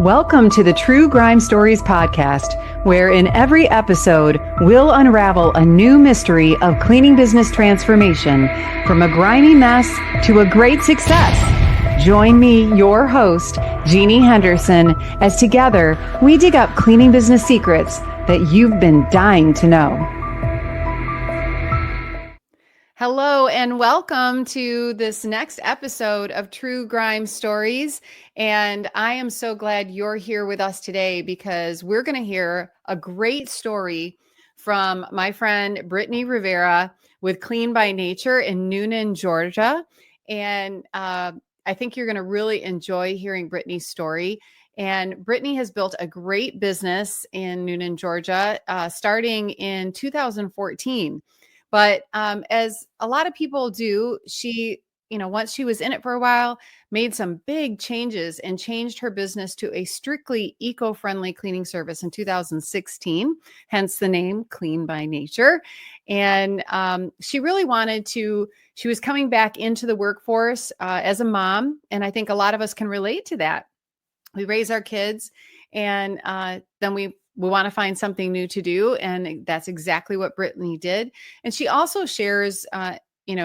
Welcome to the True Grime Stories podcast, where in every episode, we'll unravel a new mystery of cleaning business transformation from a grimy mess to a great success. Join me, your host, Jeannie Henderson, as together we dig up cleaning business secrets that you've been dying to know. Hello and welcome to this next episode of True Grime Stories. And I am so glad you're here with us today because we're going to hear a great story from my friend Brittany Rivera with Clean by Nature in Newnan, Georgia. And I think you're going to really enjoy hearing Brittany's story. And Brittany has built a great business in Newnan, Georgia, starting in 2014. But as a lot of people do, she, once she was in it for a while, made some big changes and changed her business to a strictly eco-friendly cleaning service in 2016, hence the name Clean by Nature. And she really she was coming back into the workforce as a mom. And I think a lot of us can relate to that. We raise our kids and then we want to find something new to do. And that's exactly what Brittany did. And she also shares,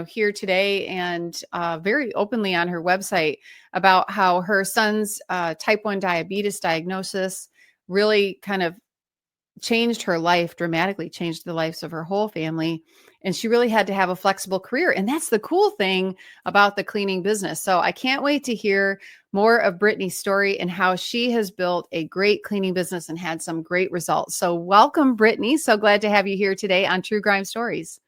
here today and very openly on her website about how her son's type 1 diabetes diagnosis really kind of changed her life, dramatically changed the lives of her whole family. And she really had to have a flexible career. And that's the cool thing about the cleaning business. So I can't wait to hear more of Brittany's story and how she has built a great cleaning business and had some great results. So welcome, Brittany. So glad to have you here today on True Grime Stories.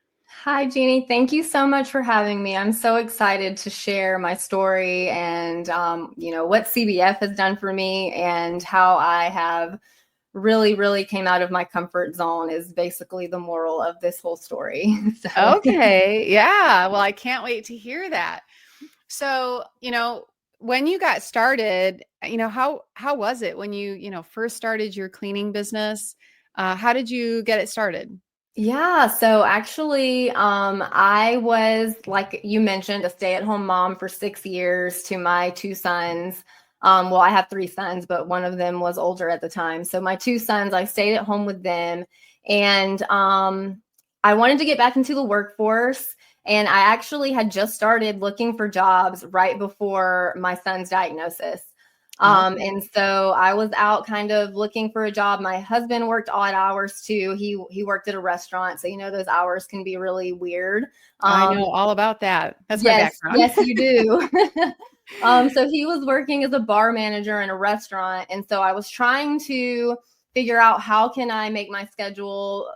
Hi, Jeannie. Thank you so much for having me. I'm so excited to share my story and, what CBF has done for me and how I have really came out of my comfort zone is basically the moral of this whole story. Okay. Yeah. Well, I can't wait to hear that. So, when you got started, how was it when you, first started your cleaning business? How did you get it started? Yeah. So actually, I was, like you mentioned, a stay-at-home mom for 6 years to my two sons. Well, I have three sons, but one of them was older at the time. So my two sons, I stayed at home with them. And I wanted to get back into the workforce. And I actually had just started looking for jobs right before my son's diagnosis. And so I was out kind of looking for a job. My husband worked odd hours too. He worked at a restaurant. So, those hours can be really weird. I know all about that. That's my background. Yes, you do. So he was working as a bar manager in a restaurant. And so I was trying to figure out how can I make my schedule,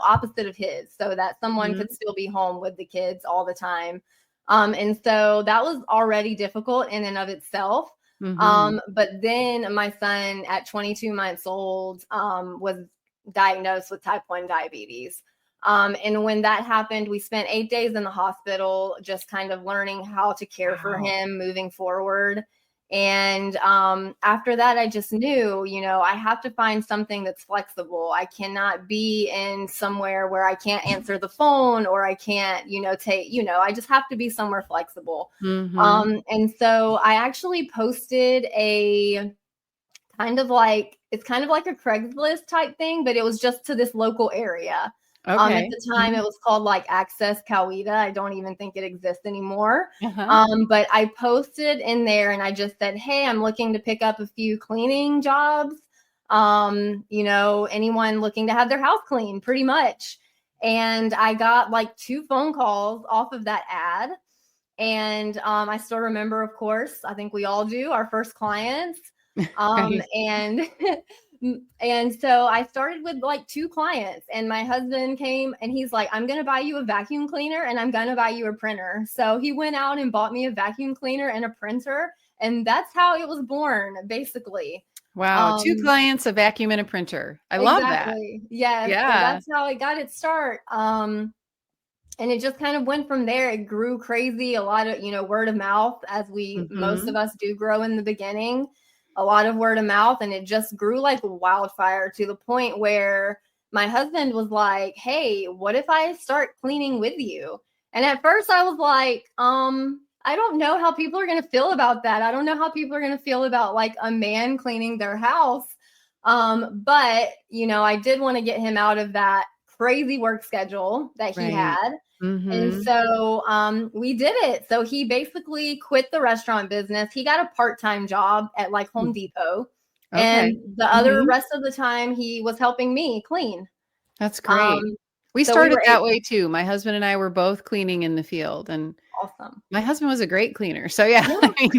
opposite of his so that someone could still be home with the kids all the time. And so that was already difficult in and of itself. But then my son at 22 months old was diagnosed with type 1 diabetes. And when that happened, we spent 8 days in the hospital, just kind of learning how to care for him moving forward. And after that, I just knew, I have to find something that's flexible. I cannot be in somewhere where I can't answer the phone or I can't, I just have to be somewhere flexible. And so I actually posted a it's kind of like a Craigslist type thing, but it was just to this local area. Okay. At the time, it was called like Access Coweta. I don't even think it exists anymore. But I posted in there and I just said, hey, I'm looking to pick up a few cleaning jobs. Anyone looking to have their house cleaned, pretty much. And I got like 2 phone calls off of that ad. And I still remember, of course, I think we all do, our first clients. And so I started with like 2 clients and my husband came and he's like, I'm going to buy you a vacuum cleaner and I'm going to buy you a printer. So he went out and bought me a vacuum cleaner and a printer. And that's how it was born, basically. Wow. 2 clients, a vacuum and a printer. I love that. Yes. Yeah. So that's how it got its start. And it just kind of went from there. It grew crazy. A lot of, word of mouth, as most of us do grow in the beginning. A lot of word of mouth, and it just grew like wildfire to the point where my husband was like, hey, what if I start cleaning with you? And at first I was like, I don't know how people are going to feel about that. I don't know how people are going to feel about like a man cleaning their house. But you know, I did want to get him out of that crazy work schedule that he Right. had. And Mm-hmm. so we did it. So he basically quit the restaurant business. He got a part-time job at like Home Depot. Okay. And the other Mm-hmm. rest of the time he was helping me clean. That's Um, great. We so we started were that way too. My husband and I were both cleaning in the field, and awesome. my husband was a great cleaner. So yeah, Yeah. I mean,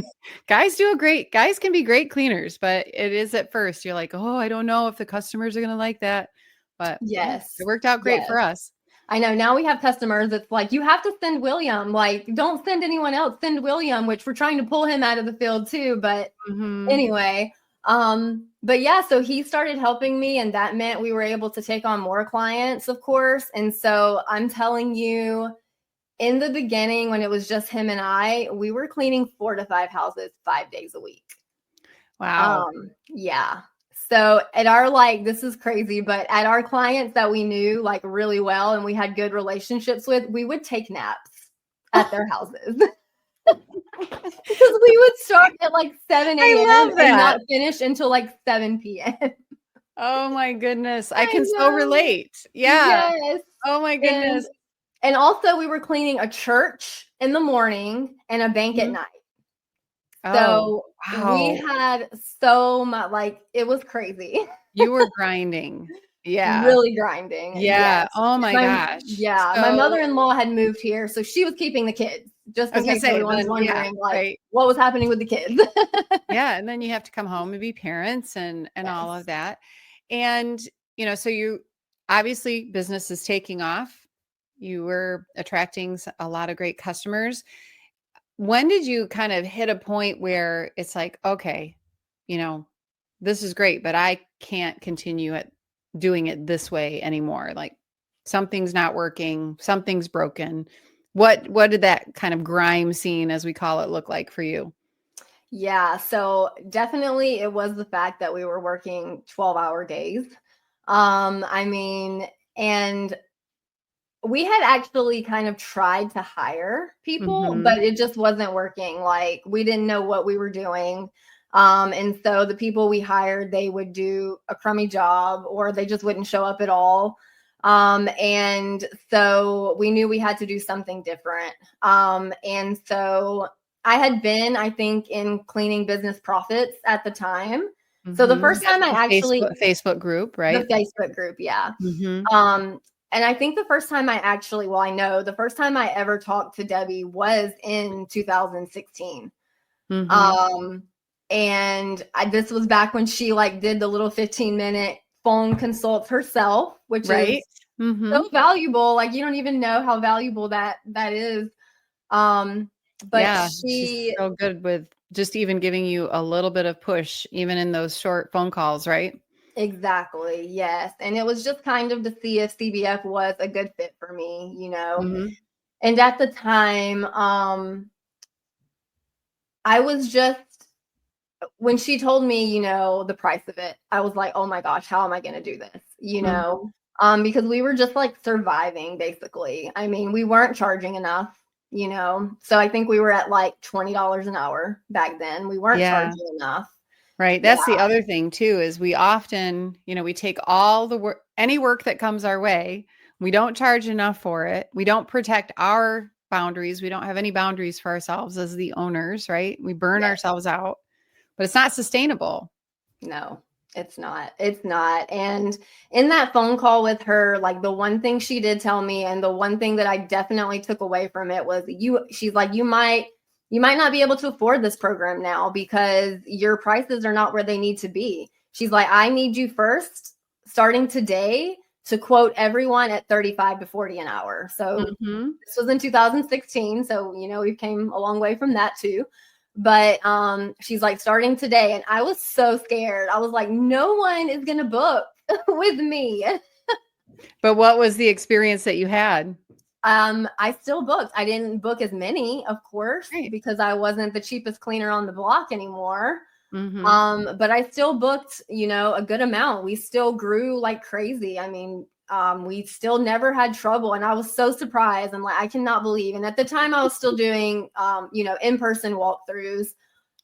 guys can be great cleaners, but it is at first you're like, "Oh, I don't know if the customers are going to like that." But yeah, Yes. it worked out great Yes. for us. I know now we have customers. It's like, you have to send William, like, don't send anyone else, send William, which we're trying to pull him out of the field too. But Mhm. anyway, but yeah, so he started helping me, and that meant we were able to take on more clients, of course. And so I'm telling you, in the beginning, when it was just him and I, we were cleaning 4 to 5 houses 5 days a week. Wow. Yeah. So at our, like, this is crazy, but at our clients that we knew like really well and we had good relationships with, we would take naps at their houses. Because we would start at like 7 I a.m. love and that. not finish until like 7 p.m. Oh my goodness. I I can so know. relate. Yeah. Yes. Oh my And goodness. and also we were cleaning a church in the morning and a bank at Mhm. night. Oh, So we wow. had so much, like, it was crazy. You were grinding. Yeah. Really grinding. Yeah. Yes. Oh my gosh. My So mother-in-law had moved here, so she was keeping the kids, just I in was gonna case say everyone's then, yeah, wondering, like, right. what was happening with the kids. Yeah, and then you have to come home and be parents and all of Yes. that. And, so you obviously business is taking off. You were attracting a lot of great customers. When did you kind of hit a point where it's like, okay, you know, this is great, but I can't continue at doing it this way anymore. Like something's not working, something's broken. What did that kind of grime scene, as we call it, look like for you? Yeah, so definitely it was the fact that we were working 12-hour days. I mean, and we had actually kind of tried to hire people, Hmm. but it just wasn't working. Like, we didn't know what we were doing. And so the people we hired, they would do a crummy job or they just wouldn't show up at all. And so we knew we had to do something different. And so I had been, I think, in cleaning business profits at the time. So the Hmm. first That's time I the actually, Facebook group, the right? Facebook group, yeah. Hmm. Um, and I think the first time I actually, well, I know the first time I ever talked to Debbie was in 2016. Hmm. Um, and this was back when she like did the little 15-minute phone consults herself, which is Right. Hmm. so valuable. Like, you don't even know how valuable that is. But Yeah, she's she, so good with just even giving you a little bit of push, even in those short phone calls, right? exactly, yes. And it was just kind of to see if CBF was a good fit for me, you know. Hmm. And at the time, I was just, when she told me, you know, the price of it, I was like, oh my gosh, how am I going to do this? You know, Hmm. because we were just like surviving basically. I mean, we weren't charging enough, you know, so I think we were at like $20 an hour back then. We weren't Yeah. charging enough. Right. Yeah. That's the other thing too, is we often, we take all the work, any work that comes our way. We don't charge enough for it. We don't protect our boundaries. We don't have any boundaries for ourselves as the owners, right? We burn Yes. ourselves out, but it's not sustainable. No, it's not. It's not. And in that phone call with her, like, the one thing she did tell me, and the one thing that I definitely took away from it was, she's like, you might not be able to afford this program now because your prices are not where they need to be. She's like, I need you first, starting today, to quote everyone at 35 to 40 an hour. So Hmm. this was in 2016. So, you know, we came a long way from that too. But she's like, starting today. And I was so scared. I was like, no one is going to book with me. But what was the experience that you had? I still booked. I didn't book as many, of course, Right. because I wasn't the cheapest cleaner on the block anymore. Hmm. But I still booked, you know, a good amount. We still grew like crazy. I mean, we still never had trouble. And I was so surprised. And like, I cannot believe. And at the time I was still doing, in-person walkthroughs,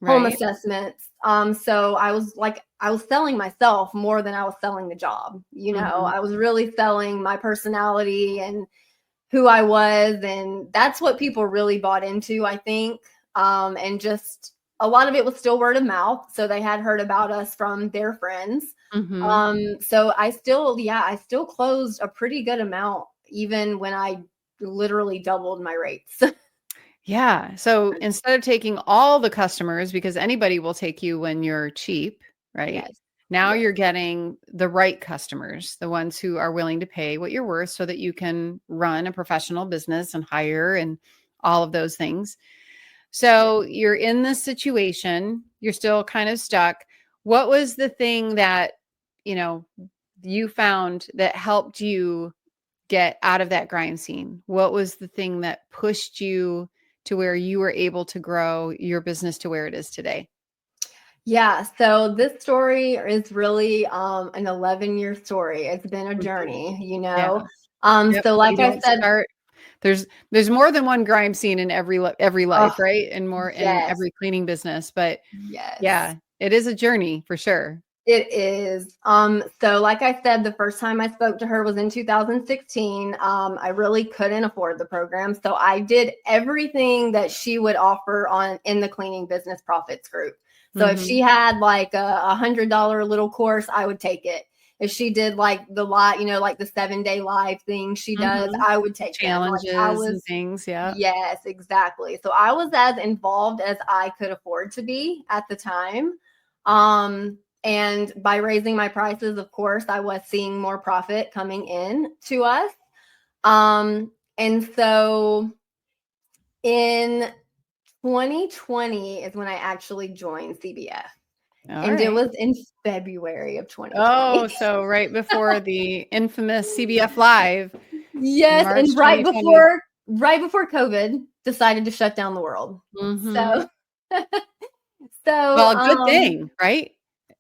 home Right. assessments. So I was selling myself more than I was selling the job. Mhm. I was really selling my personality and who I was. And that's what people really bought into, I think. And just a lot of it was still word of mouth. So they had heard about us from their friends. Mhm. So I still closed a pretty good amount, even when I literally doubled my rates. Yeah. So instead of taking all the customers, because anybody will take you when you're cheap, right? Yes. Now Yes. you're getting the right customers, the ones who are willing to pay what you're worth so that you can run a professional business and hire and all of those things. Yes. So you're in this situation, you're still kind of stuck. What was the thing that, you know, you found that helped you get out of that grime scene? What was the thing that pushed you to where you were able to grow your business to where it is today? Yeah, so this story is really an 11-year story. It's been a Mhm. journey, Yeah. Yep. So You like I don't said, start. There's more than one grime scene in every oh, life, right? And more in yes, every cleaning business. But yes. yeah, it is a journey for sure. It is. So like I said, the first time I spoke to her was in 2016. I really couldn't afford the program. So I did everything that she would offer in the cleaning business profits group. So if she Hmm. had like a $100 little course, I would take it. If she did like the lot, like the 7-day live thing she does, Hmm. I would take them. Like I Challenges and was, things. Yeah. yes, exactly. So I was as involved as I could afford to be at the time. And by raising my prices, of course, I was seeing more profit coming in to us. And so in 2020 is when I actually joined CBF. All And it right. was in February of 2020. Oh, so right before the infamous CBF Live, Yes, March and 2020. right before COVID decided to shut down the world. Hmm. So so Well, good thing, right?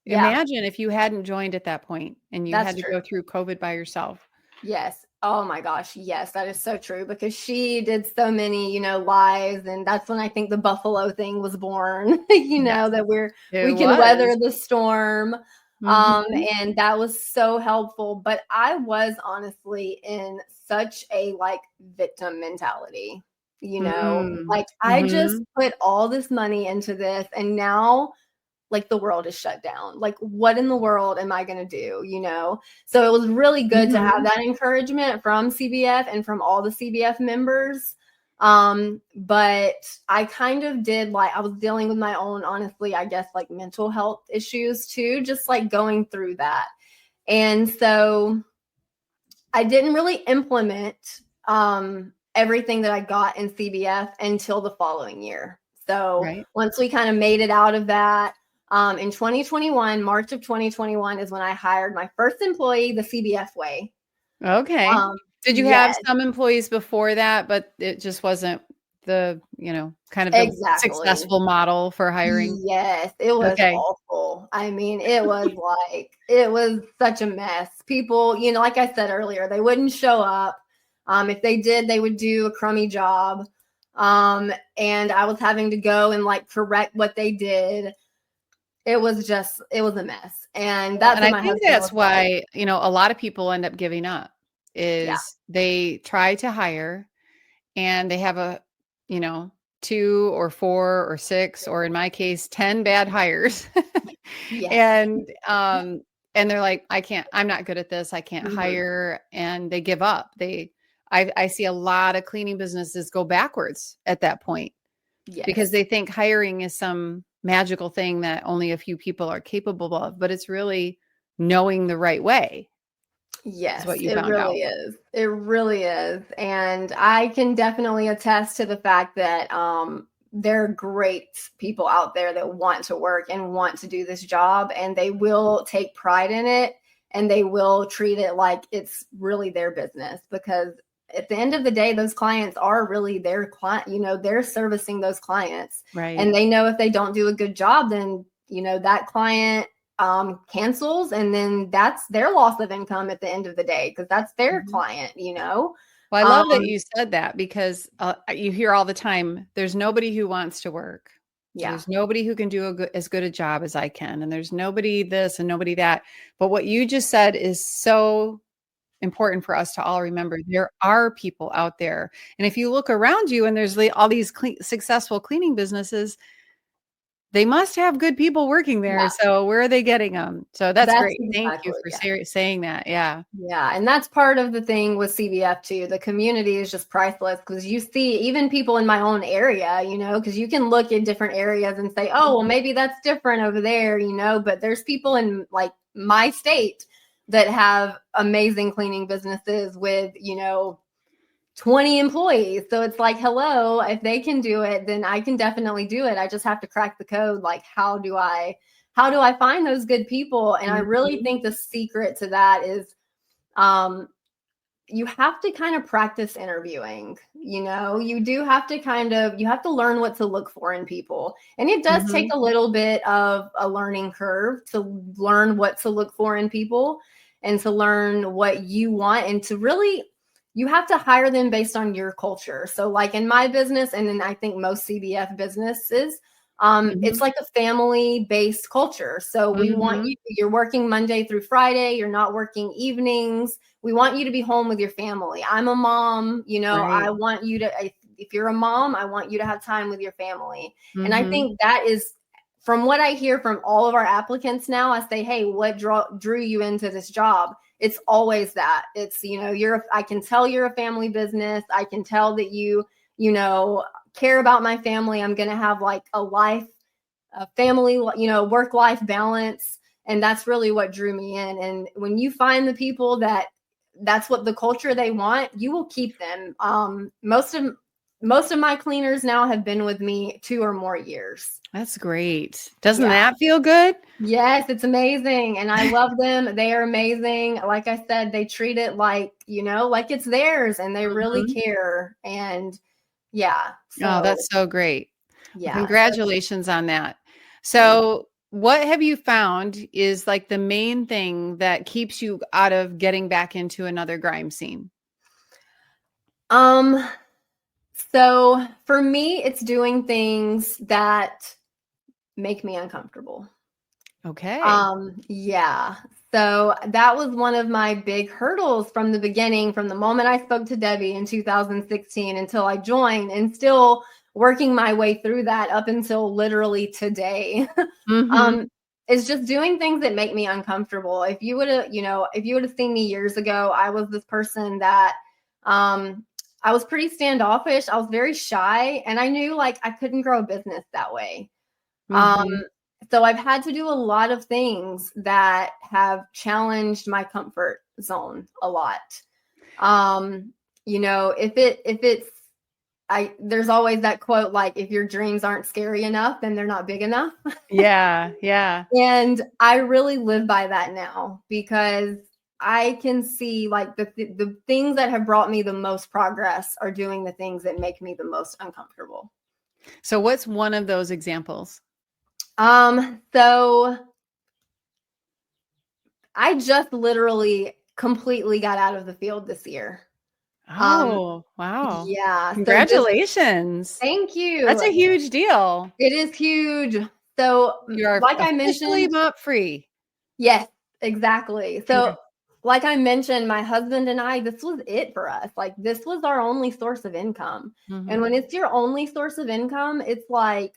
yeah, Imagine if you hadn't joined at that point and you that's had to true. go through COVID by yourself. Yes. Oh my gosh. Yes, that is so true because she did so many, lives. And that's when I think the Buffalo thing was born, Yes, that it we can weather was. the storm. Mhm. And that was so helpful. But I was honestly in such a like victim mentality, Mm. like I just Mhm. put all this money into this and now like the world is shut down. Like, what in the world am I going to do? So it was really good to have Mhm. that encouragement from CBF and from all the CBF members. But I kind of did like, I was dealing with my own, honestly, I guess like mental health issues too, just like going through that. And so I didn't really implement everything that I got in CBF until the following year. So Right. once we kind of made it out of that, in 2021, March of 2021 is when I hired my first employee the CBF way. Okay. Did you have Yes, some employees before that, but it just wasn't the, kind of the exactly. successful model for hiring? Yes, it was Okay. awful. I mean, it was such a mess. People, like I said earlier, they wouldn't show up. If they did, they would do a crummy job. And I was having to go and like correct what they did. It was a mess. And Well, that's and what I my think husband that's was like. why, a lot of people end up giving up Yeah. is they try to hire and they have you know, 2 or 4 or 6, or in my case, 10 bad hires. Yes. And, and they're like, I'm not good at this. I can't Mhm. hire. And they give up. I see a lot of cleaning businesses go backwards at that point because Yes. they think hiring is some magical thing that only a few people are capable of, but it's really knowing the right way is what Yes, you it found really out. is. It really is. And I can definitely attest to the fact that there are great people out there that want to work and want to do this job, and they will take pride in it and they will treat it like it's really their business because at the end of the day, those clients are really their client. They're servicing those clients Right. and they know if they don't do a good job, then, that client cancels, and then that's their loss of income at the end of the day because that's their client, you know. Well, I love that Um, you said that because you hear all the time, there's nobody who wants to work. yeah, There's nobody who can do as good a job as I can. And there's nobody this and nobody that. But what you just said is so important for us to all remember. There are people out there. And if you look around you and there's all these successful cleaning businesses, they must have good people working there. yeah, So where are they getting them? So that's that's great. Thank you exactly, for yeah. saying that. Yeah. Yeah, and that's part of the thing with CBF too. The community is just priceless because you see even people in my own area, you know, because you can look at different areas and say, oh, well, maybe that's different over there, you know, but there's people in like my state that have amazing cleaning businesses with, you know, 20 employees. So it's like, hello, if they can do it, then I can definitely do it. I just have to crack the code. Like, how do I find those good people? And I really Mhm. think the secret to that is um, you have to kind of practice interviewing. You know, you have to learn what to look for in people. And it does take Mhm. a little bit of a learning curve to learn what to look for in people and to learn what you want and to really you have to hire them based on your culture. So like in my business and then I think most CBF businesses, it's Mhm. like a family based culture. So we want Mhm. you're working Monday through Friday, you're not working evenings. We want you to be home with your family. I'm a mom, you know, I Right. want you to, if you're a mom, I want you to have time with your family. And I Mhm. think that is, from what I hear from all of our applicants now, I say, hey, what drew you into this job? It's always that. It's, you know, I can tell you're a family business. I can tell that you know, care about my family. I'm going to have like a family, you know, work life balance. And that's really what drew me in. And when you find the people that's what the culture they want, you will keep them. Most of my cleaners now have been with me 2 or more years. That's great. Doesn't Yeah. that feel good? Yes, it's amazing. And I love them. They are amazing. Like I said, they treat it like, you know, like it's theirs and they really Mhm. care. And yeah. Oh, So that's so great. Well, yeah. So congratulations on that. thank So, what have you found is like the main thing that keeps you out of getting back into another grime scene? um so for me, it's doing things that make me uncomfortable. Okay. Yeah. So that was one of my big hurdles from the beginning, from the moment I spoke to Debbie in 2016 until I joined, and still working my way through that up until literally today. um, Mhm. is just doing things that make me uncomfortable. If you would have, you know, if you would have seen me years ago, I was this person that um I was pretty standoffish. I was very shy, and I knew like I couldn't grow a business that way. Um, Mhm. so I've had to do a lot of things that have challenged my comfort zone a lot. Um, you know, if it's I there's always that quote like if your dreams aren't scary enough, then they're not big enough. Yeah, yeah. And I really live by that now because I can see like the things that have brought me the most progress are doing the things that make me the most uncomfortable. So, what's one of those examples? So I just literally completely got out of the field this year. Um, Oh, wow. yeah, so this Congratulations. thank That's you. a huge deal. It is huge. So, You are like I officially mentioned, mop free. yes, exactly. So, Congra like I mentioned, my husband and I, this was it for us. Like this was our only source of income. And Mhm. when it's your only source of income, it's like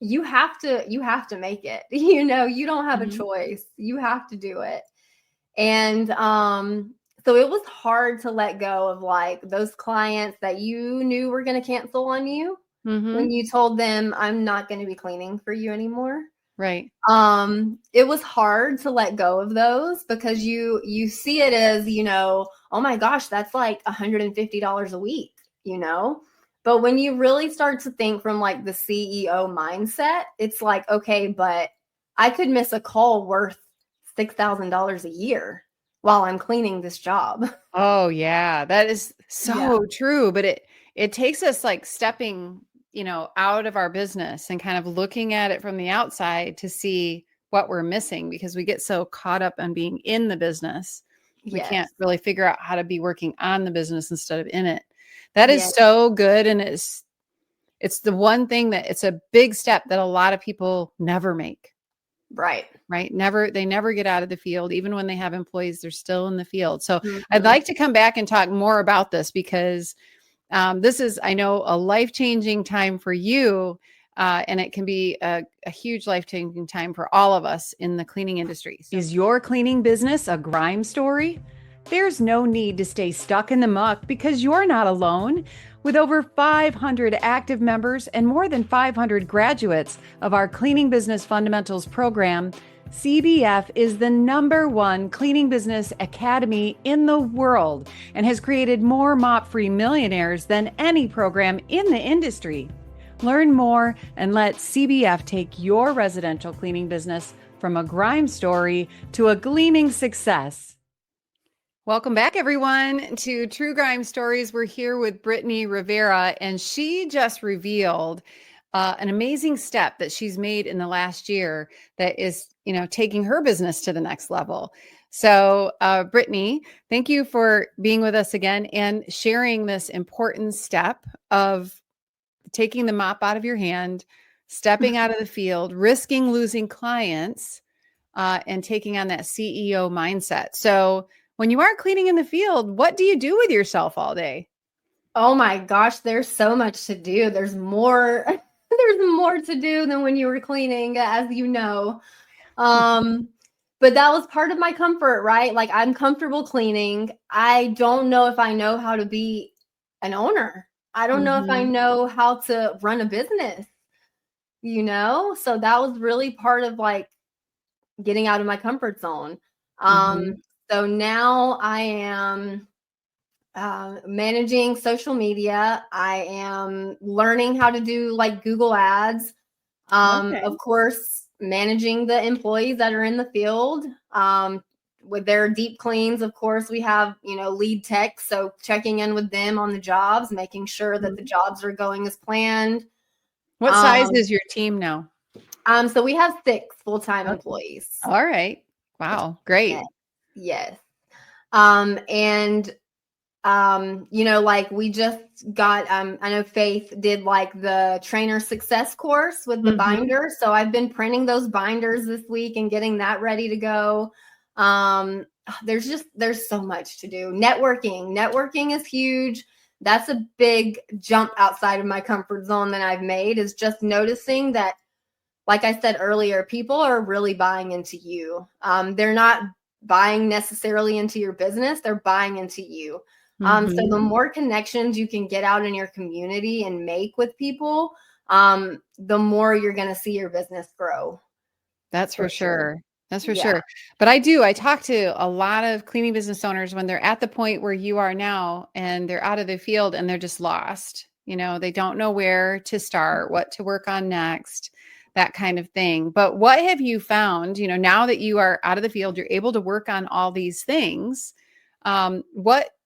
you have to make it. You know, you don't have a Mhm. choice. You have to do it. And so it was hard to let go of like those clients that you knew were going to cancel on you when Mhm. you told them I'm not going to be cleaning for you anymore. Right. It was hard to let go of those because you see it as, you know, oh my gosh, that's like $150 a week, you know? But when you really start to think from like the CEO mindset, it's like, okay, but I could miss a call worth $6,000 a year while I'm cleaning this job. Oh, yeah. That is Yeah. so true, but it takes us, like, stepping, out of our business and kind of looking at it from the outside to see what we're missing because we get so caught up on being in the business. We Yes. can't really figure out how to be working on the business instead of in it. That is Yes. so good. And it's the one thing that it's a big step that a lot of people never make. Right. Right. They never get out of the field. Even when they have employees, they're still in the field. So I'd Mhm. like to come back and talk more about this because this is, I know, a life-changing time for you. And it can be a huge life-changing time for all of us in the cleaning industry. So, is your cleaning business a grime story? There's no need to stay stuck in the muck because you're not alone. With over 500 active members and more than 500 graduates of our Cleaning Business Fundamentals program, CBF is the #1 cleaning business academy in the world and has created more mop-free millionaires than any program in the industry. Learn more and let CBF take your residential cleaning business from a grime story to a gleaming success. Welcome back, everyone, to True Grime Stories. We're here with Brittany Rivera, and she just revealed an amazing step that she's made in the last year that is, taking her business to the next level. So, Brittany, thank you for being with us again and sharing this important step of taking the mop out of your hand, stepping out of the field, risking losing clients, and taking on that CEO mindset. So, when you aren't cleaning in the field, what do you do with yourself all day? Oh my gosh, there's so much to do. There's more there's more to do than when you were cleaning, as you know. But that was part of my comfort, right? Like, I'm comfortable cleaning. I don't know if I know how to be an owner. I don't know if I know how to run a business, So that was really part of like getting out of my comfort zone. So now I am managing social media. I am learning how to do like Google Ads. Okay. Of course, managing the employees that are in the field. With their deep cleans, of course, we have, lead tech. So checking in with them on the jobs, making sure that the jobs are going as planned. What size is your team now? So we have 6 full-time employees. All right. Wow. Great. Yes. Like we just got, I know Faith did like the trainer success course with the binder. So I've been printing those binders this week and getting that ready to go. There's so much to do. Networking is huge. That's a big jump outside of my comfort zone that I've made, is just noticing that, like I said earlier, people are really buying into you. They're not buying necessarily into your business. They're buying into you. So the more connections you can get out in your community and make with people, the more you're going to see your business grow. That's for sure. That's for sure. But I talk to a lot of cleaning business owners when they're at the point where you are now and they're out of the field and they're just lost. They don't know where to start, what to work on next, that kind of thing. But what have you found, now that you are out of the field, you're able to work on all these things.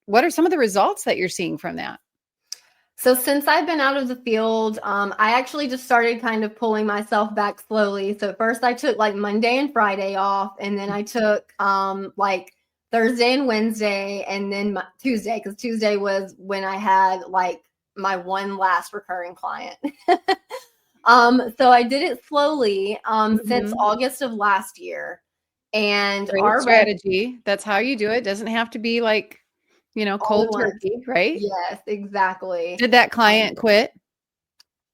What are some of the results that you're seeing from that? So since I've been out of the field, I actually just started kind of pulling myself back slowly. So first I took like Monday and Friday off, and then I took like Thursday and Wednesday, and then Tuesday, because Tuesday was when I had like my one last recurring client. So I did it slowly since August of last year. And Great strategy. That's how you do it. Doesn't have to be like, cold turkey, right? Yes, exactly. Did that client quit?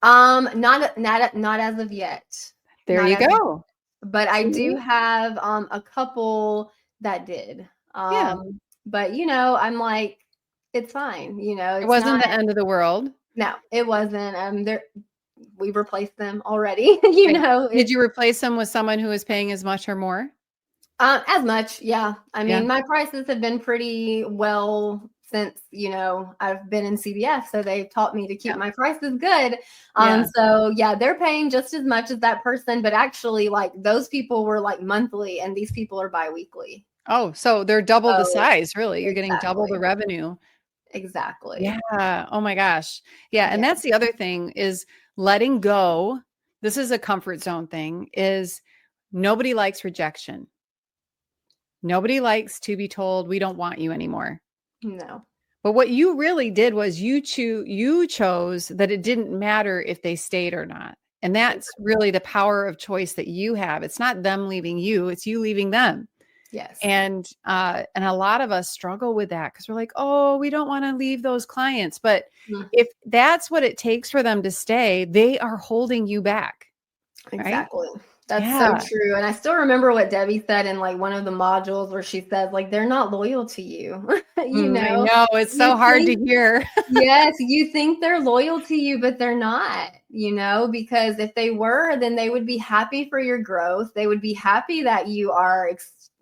Not as of yet. There you go. But I do have a couple that did. Yeah. But I'm like, it's fine. It wasn't the end of the world. No, it wasn't. We replaced them already. Did you replace them with someone who was paying as much or more? As much, yeah. I mean, my prices have been pretty well since, I've been in CBF. So they've taught me to keep my prices good. So they're paying just as much as that person, but actually like those people were like monthly and these people are biweekly. Oh, so they're double the size, really. You're getting double the revenue. Exactly. Yeah. Oh my gosh. Yeah. And that's the other thing is letting go. This is a comfort zone thing, is nobody likes rejection. Nobody likes to be told we don't want you anymore. No. But what you really did was you chose that it didn't matter if they stayed or not. And that's really the power of choice that you have. It's not them leaving you, it's you leaving them. Yes. And a lot of us struggle with that because we're like, oh, we don't want to leave those clients. But if that's what it takes for them to stay, they are holding you back. Exactly. Right? That's so true. And I still remember what Debbie said in like one of the modules where she says, like, they're not loyal to you. You know, I know it's so hard to hear. Yes, you think they're loyal to you, but they're not, you know, because if they were, then they would be happy for your growth. They would be happy that you are,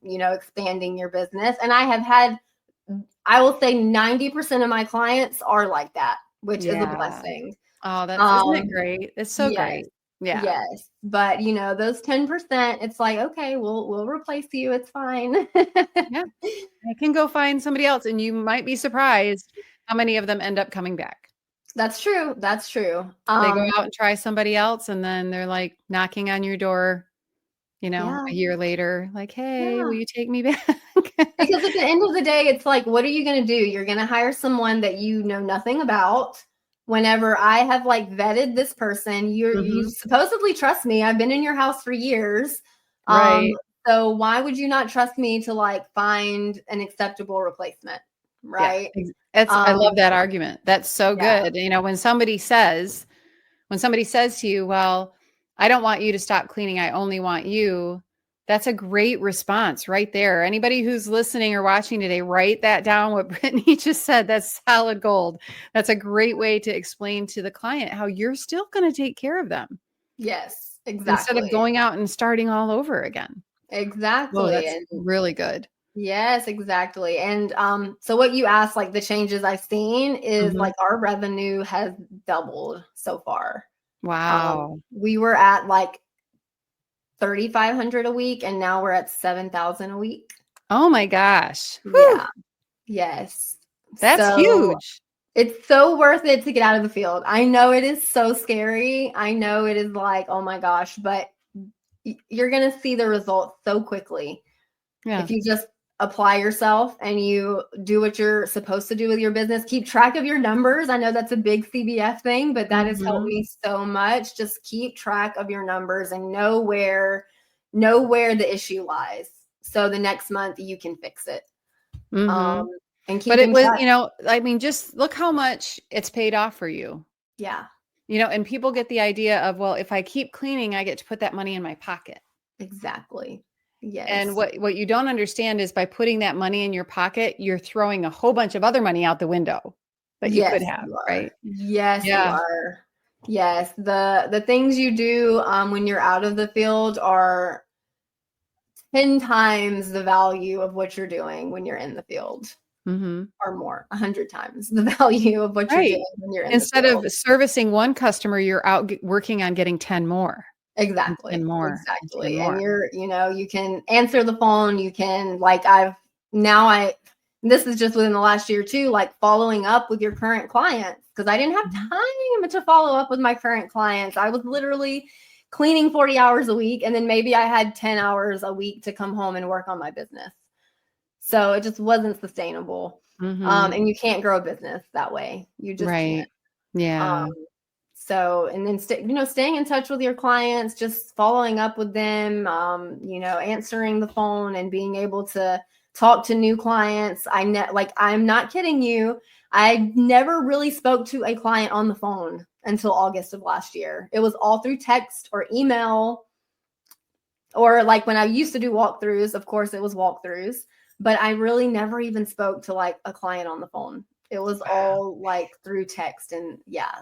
expanding your business. And I will say 90% of my clients are like that, which is a blessing. Oh, isn't it great? It's so yes, great. Yeah. Yes. But those 10%, it's like, okay, we'll replace you. It's fine. Yeah. I can go find somebody else. And you might be surprised how many of them end up coming back. That's true. That's true. They go out and try somebody else, and then they're like knocking on your door, a year later, like, hey, will you take me back? Because at the end of the day, it's like, what are you going to do? You're going to hire someone that you know nothing about. Whenever I have like vetted this person, you supposedly trust me. I've been in your house for years. Right. So why would you not trust me to like find an acceptable replacement? Right. Yeah, I love that argument. That's so good. When somebody says to you, well, I don't want you to stop cleaning, I only want you. That's a great response right there. Anybody who's listening or watching today, write that down. What Brittany just said, that's solid gold. That's a great way to explain to the client how you're still going to take care of them. Yes, exactly. Instead of going out and starting all over again. Exactly. Oh, that's really good. Yes, exactly. And so what you asked, like the changes I've seen is like our revenue has doubled so far. Wow. We were at like 3,500 a week, and now we're at 7,000 a week. Oh my gosh. Yeah. Yes. That's huge. It's so worth it to get out of the field. I know it is so scary. I know it is like, oh my gosh, but you're going to see the results so quickly. Yeah. If you just apply yourself and you do what you're supposed to do with your business, keep track of your numbers. I know that's a big CBF thing, but that has helped me so much. Just keep track of your numbers and know where the issue lies. So the next month you can fix it. And keep, but it was, just look how much it's paid off for you. Yeah. And people get the idea of, well, if I keep cleaning, I get to put that money in my pocket. Exactly. Yes. And what you don't understand is by putting that money in your pocket, you're throwing a whole bunch of other money out the window that you could have, right? Yes, you are. Yes. The things you do when you're out of the field are 10 times the value of what you're doing when you're in the field. Or more, 100 times the value of what you're doing when you're in Instead the field. Of servicing one customer, you're out working on getting 10 more. Exactly. And more. Exactly. And you can answer the phone. You can this is just within the last year too, like following up with your current clients, because I didn't have time to follow up with my current clients. I was literally cleaning 40 hours a week. And then maybe I had 10 hours a week to come home and work on my business. So it just wasn't sustainable. And you can't grow a business that way. You just can't. Yeah. So, and then, staying in touch with your clients, just following up with them, answering the phone and being able to talk to new clients. I'm not kidding you. I never really spoke to a client on the phone until August of last year. It was all through text or email, or like when I used to do walkthroughs, of course it was walkthroughs, but I really never even spoke to like a client on the phone. It was all like through text. And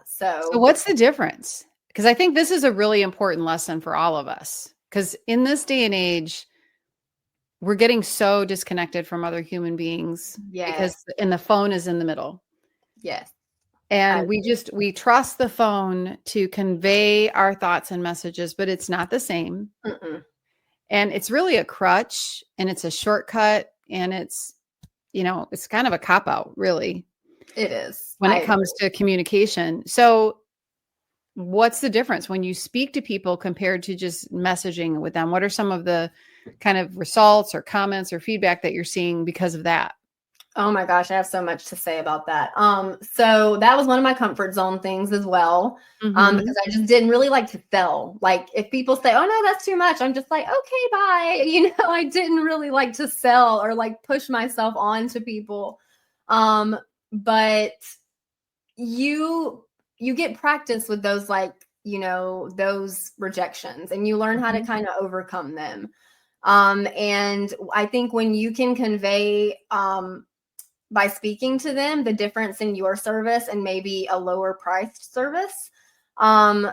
So what's the difference? Because I think this is a really important lesson for all of us. Because in this day and age, we're getting so disconnected from other human beings. Because the phone is in the middle. Yes. And we trust the phone to convey our thoughts and messages, but it's not the same. And it's really a crutch, and it's a shortcut, and it's kind of a cop-out, really. It is. When it comes to communication. So what's the difference when you speak to people compared to just messaging with them? What are some of the kind of results or comments or feedback that you're seeing because of that? Oh my gosh, I have so much to say about that. So that was one of my comfort zone things as well. Mm-hmm. Because I just didn't really like to sell. Like if people say, "Oh no, that's too much," I'm just like, "Okay, bye." I didn't really like to sell or like push myself on to people. But you get practice with those, like, those rejections, and you learn how to Mm-hmm. kind of overcome them. And I think when you can convey by speaking to them the difference in your service and maybe a lower priced service, um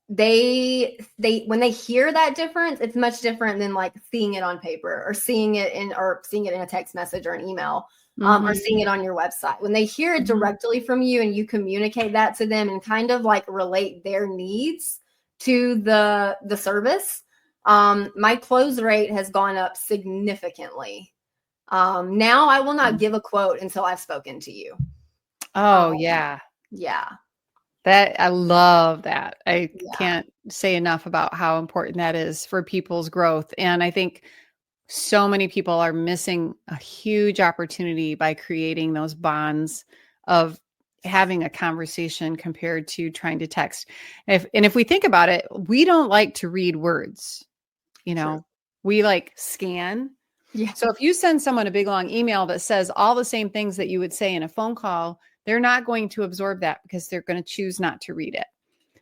they when they hear that difference, it's much different than like seeing it on paper or seeing it in a text message or an email, or Mm-hmm. seeing it on your website. When they hear it Mm-hmm. directly from you and you communicate that to them and kind of like relate their needs to the service, my close rate has gone up significantly. Now I will not give a quote until I've spoken to you. Oh, Um, yeah. yeah, That I love that. I yeah, can't say enough about how important that is for people's growth. And I think so many people are missing a huge opportunity by creating those bonds of having a conversation compared to trying to text. If we think about it, we don't like to read words, you true. know. We like scan. Yeah, So if you send someone a big long email that says all the same things that you would say in a phone call, they're not going to absorb that because they're going to choose not to read it.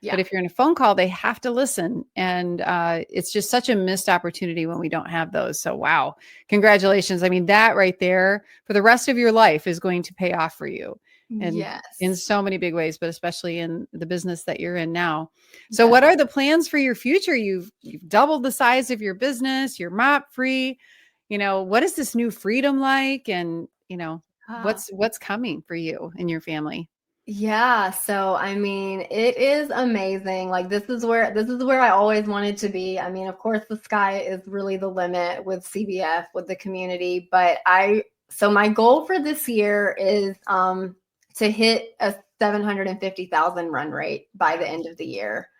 But yeah. if you're in a phone call, they have to listen. And it's just such a missed opportunity when we don't have those. So, wow, congratulations. I mean, that right there for the rest of your life is going to pay off for you and in Yes, so many big ways, but especially in the business that you're in now. So, what are definitely. the plans for your future? You've doubled the size of your business, you're mop free. What is this new freedom like? And, Ah. what's coming for you and your family? Yeah, so I mean, it is amazing. Like this is where I always wanted to be. I mean, of course, the sky is really the limit with CBF, with the community, but my goal for this year is to hit a 750,000 run rate by the end of the year.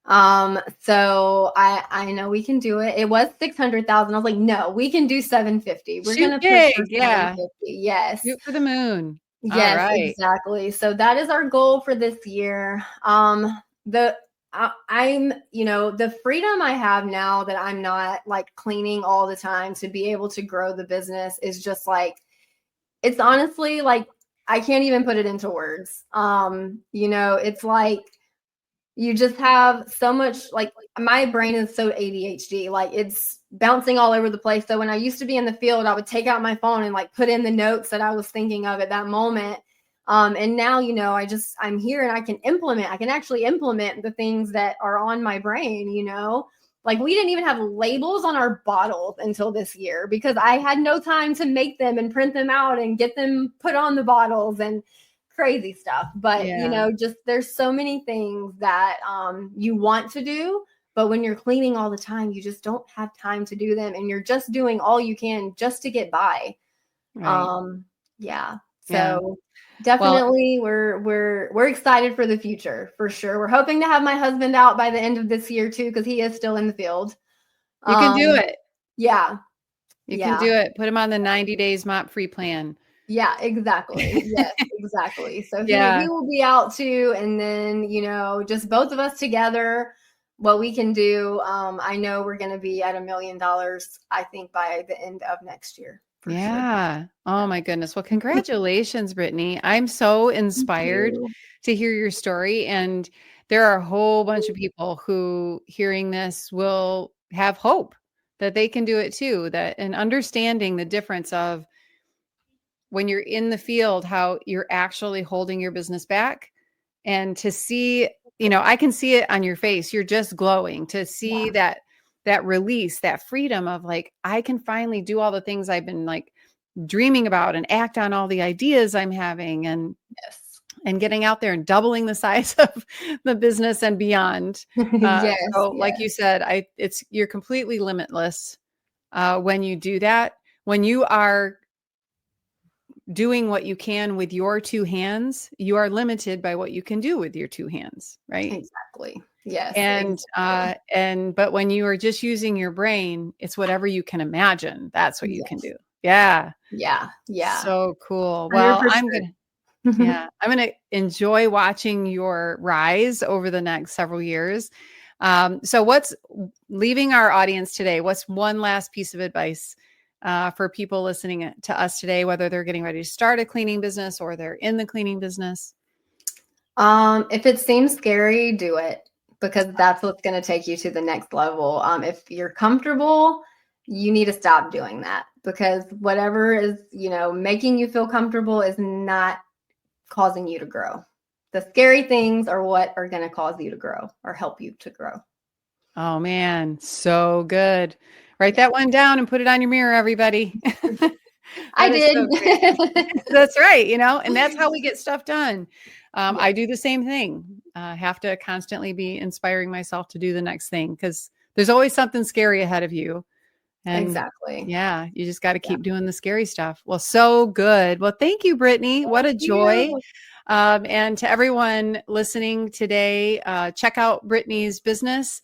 So I know we can do it. It was 600,000. I was like, "No, we can do 750. We're Shoot going to push for big. Yeah. 750." Yes. Shoot for the moon. All Yes, right. exactly. So that is our goal for this year. The I'm, the freedom I have now that I'm not like cleaning all the time to be able to grow the business is just like, it's honestly like I can't even put it into words. It's like you just have so much, like, my brain is so ADHD, like it's bouncing all over the place. So when I used to be in the field, I would take out my phone and like put in the notes that I was thinking of at that moment. And now, I'm here and I can actually implement the things that are on my brain. Like we didn't even have labels on our bottles until this year because I had no time to make them and print them out and get them put on the bottles and crazy stuff. But Yeah. just there's so many things that you want to do, but when you're cleaning all the time, you just don't have time to do them, and you're just doing all you can just to get by. Right. Yeah. Yeah. So Well, definitely we're excited for the future for sure. We're hoping to have my husband out by the end of this year too, because he is still in the field. you can do Um, it. yeah, You can yeah. do it. Put him on the 90 days mop free plan. Yeah, exactly. Yes, exactly. So he Yeah. will be out too, and then just both of us together, what we can do. I know we're going to be at $1 million, I think, by the end of next year for sure. Yeah. Oh Yeah. my goodness. Well, congratulations, Brittany. I'm so Thank inspired you. to hear your story. And there are a whole bunch of people who hearing this will have hope that they can do it too. That and understanding the difference of when you're in the field, how you're actually holding your business back and to see, I can see it on your face. You're just glowing to see Yeah. that release, that freedom of like, I can finally do all the things I've been like dreaming about and act on all the ideas I'm having Yes. and getting out there and doubling the size of the business and beyond. Yes. So like Yes. you said, you're completely limitless when you do that. When you are doing what you can with your two hands, you are limited by what you can do with your two hands, right? Exactly. Yes. And Exactly. but when you are just using your brain, it's whatever you can imagine. That's what you can Yes. do. Yeah. Yeah. Yeah. So cool. Well, 100%. I'm gonna enjoy watching your rise over the next several years. So what's leaving our audience today? What's one last piece of advice for people listening to us today, whether they're getting ready to start a cleaning business or they're in the cleaning business? If it seems scary, do it, because that's what's going to take you to the next level. If you're comfortable, you need to stop doing that, because whatever is, making you feel comfortable is not causing you to grow. The scary things are what are going to cause you to grow or help you to grow. Oh man, so good. Write Yeah. that one down and put it on your mirror, everybody. I That is did. so great. That's right, and that's how we get stuff done. Yeah, I do the same thing. Have to constantly be inspiring myself to do the next thing because there's always something scary ahead of you. And exactly. yeah, you just got to Yeah. keep doing the scary stuff. Well, so good. Well, thank you, Brittany. What Thank a joy. you. And to everyone listening today, check out Brittany's business,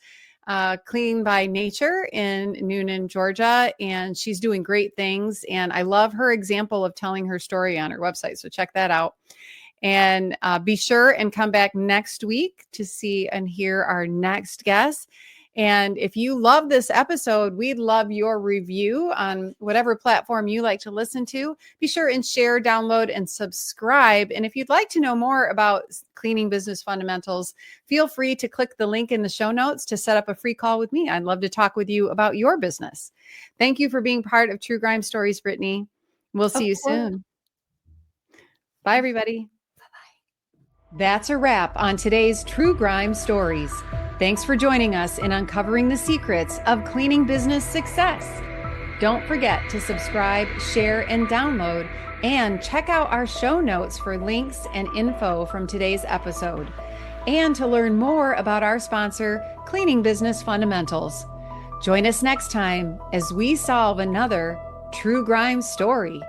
Clean by Nature in Noonan, Georgia. And she's doing great things. And I love her example of telling her story on her website. So check that out. And be sure and come back next week to see and hear our next guest. And if you love this episode, we'd love your review on whatever platform you like to listen to. Be sure and share, download, and subscribe. And if you'd like to know more about cleaning business fundamentals, feel free to click the link in the show notes to set up a free call with me. I'd love to talk with you about your business. Thank you for being part of True Grime Stories, Brittany. We'll see Of you course. soon. Bye, everybody. That's a wrap on today's True Grime Stories. Thanks for joining us in uncovering the secrets of cleaning business success. Don't forget to subscribe, share, and download, and check out our show notes for links and info from today's episode, and to learn more about our sponsor, Cleaning Business Fundamentals. Join us next time as we solve another True Grime story.